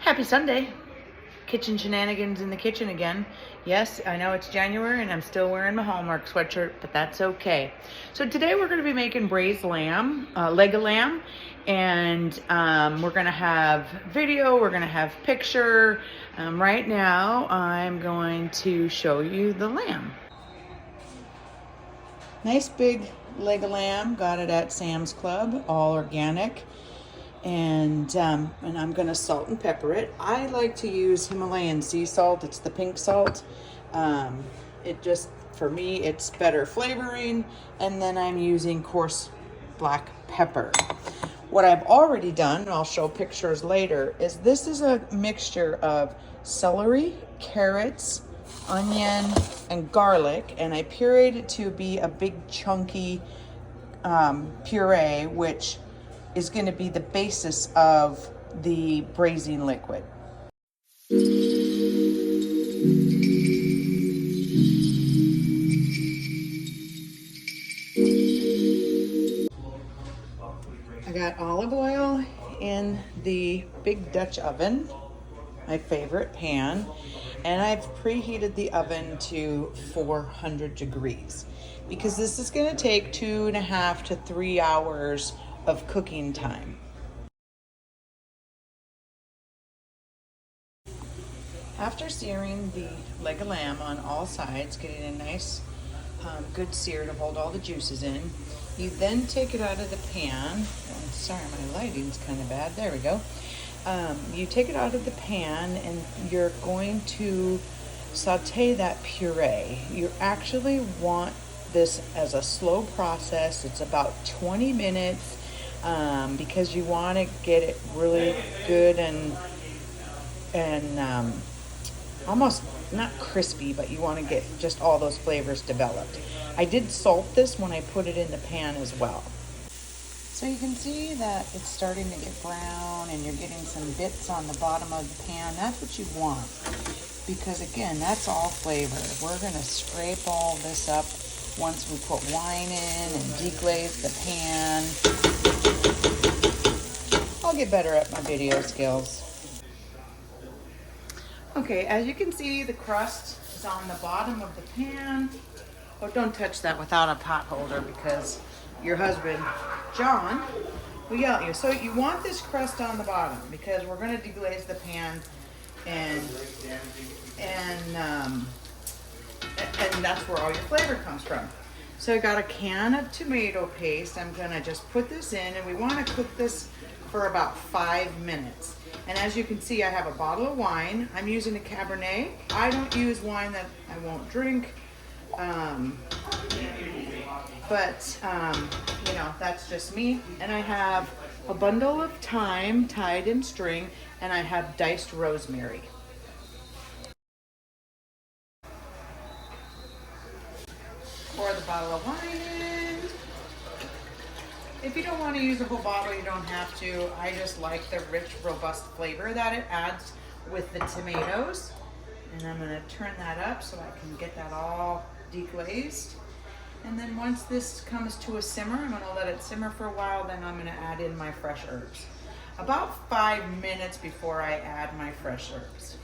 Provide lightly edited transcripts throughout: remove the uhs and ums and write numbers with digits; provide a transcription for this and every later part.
Happy Sunday. Kitchen shenanigans in the kitchen again. Yes, I know it's January and I'm still wearing my Hallmark sweatshirt, but that's okay. So today we're going to be making braised lamb, leg of lamb, and we're going to have video, we're going to have picture. Right now I'm going to show you the lamb. Nice big leg of lamb, got it at Sam's Club, all organic. And I'm gonna salt and pepper it. I like to use Himalayan sea salt. It's the pink salt. It just, for me, it's better flavoring. And then I'm using coarse black pepper. What I've already done, and I'll show pictures later, is this is a mixture of celery, carrots, onion, and garlic. And I pureed it to be a big chunky puree, which is going to be the basis of the braising liquid. I got olive oil in the big Dutch oven, my favorite pan, and I've preheated the oven to 400 degrees because this is going to take 2.5 to 3 hours of cooking time. After searing the leg of lamb on all sides, getting a nice good sear to hold all the juices in, you then take it out of the pan. Oh, sorry, my lighting's kind of bad. There we go. You take it out of the pan and you're going to saute that puree. You actually want this as a slow process. It's about 20 minutes. Because you want to get it really good and almost not crispy, but you want to get just all those flavors developed. I did salt this when I put it in the pan as well. So you can see that it's starting to get brown and you're getting some bits on the bottom of the pan. That's what you want, because again, that's all flavor. We're going to scrape all this up once we put wine in and deglaze the pan. I'll get better at my video skills. Okay, as you can see, the crust is on the bottom of the pan. Oh, don't touch that without a pot holder because your husband, John, will yell at you. So you want this crust on the bottom because we're going to deglaze the pan and that's where all your flavor comes from. So I got a can of tomato paste. I'm gonna just put this in, and we wanna cook this for about 5 minutes. And as you can see, I have a bottle of wine. I'm using a Cabernet. I don't use wine that I won't drink. You know, that's just me. And I have a bundle of thyme tied in string, and I have diced rosemary. Pour the bottle of wine in. If you don't want to use a whole bottle, you don't have to. I just like the rich, robust flavor that it adds with the tomatoes. And I'm going to turn that up so I can get that all deglazed. And then once this comes to a simmer, I'm going to let it simmer for a while, then I'm going to add in my fresh herbs. About 5 minutes before I add my fresh herbs.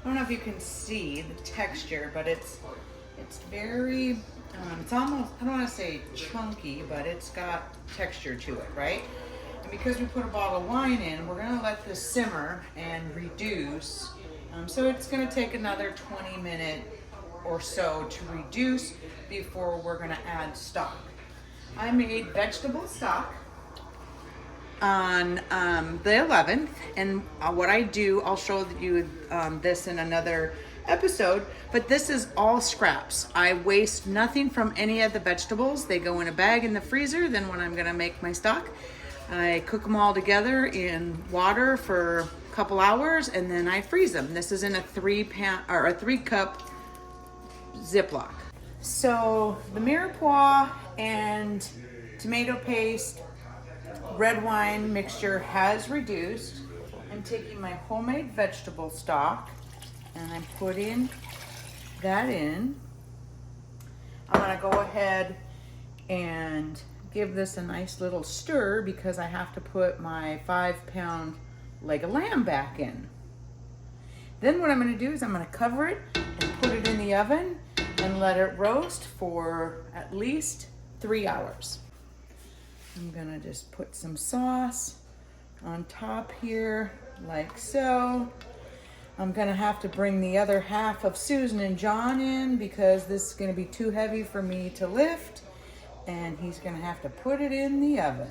I don't know if you can see the texture, but it's very, it's almost, I don't want to say chunky, but it's got texture to it, right? And because we put a bottle of wine in, we're going to let this simmer and reduce. So it's going to take another 20 minutes or so to reduce before we're going to add stock. I made vegetable stock on the 11th, and what I do, I'll show you this in another episode, but this is all scraps. I waste nothing from any of the vegetables. They go in a bag in the freezer. Then when I'm gonna make my stock, I cook them all together in water for a couple hours and then I freeze them. This is in a 3-cup Ziploc. So the mirepoix and tomato paste, red wine mixture has reduced. I'm taking my homemade vegetable stock and I'm putting that in. I'm gonna go ahead and give this a nice little stir because I have to put my 5-pound leg of lamb back in. Then what I'm going to do is I'm going to cover it and put it in the oven and let it roast for at least 3 hours. I'm going to just put some sauce on top here like so. I'm going to have to bring the other half of Susan and John in because this is going to be too heavy for me to lift, and he's going to have to put it in the oven.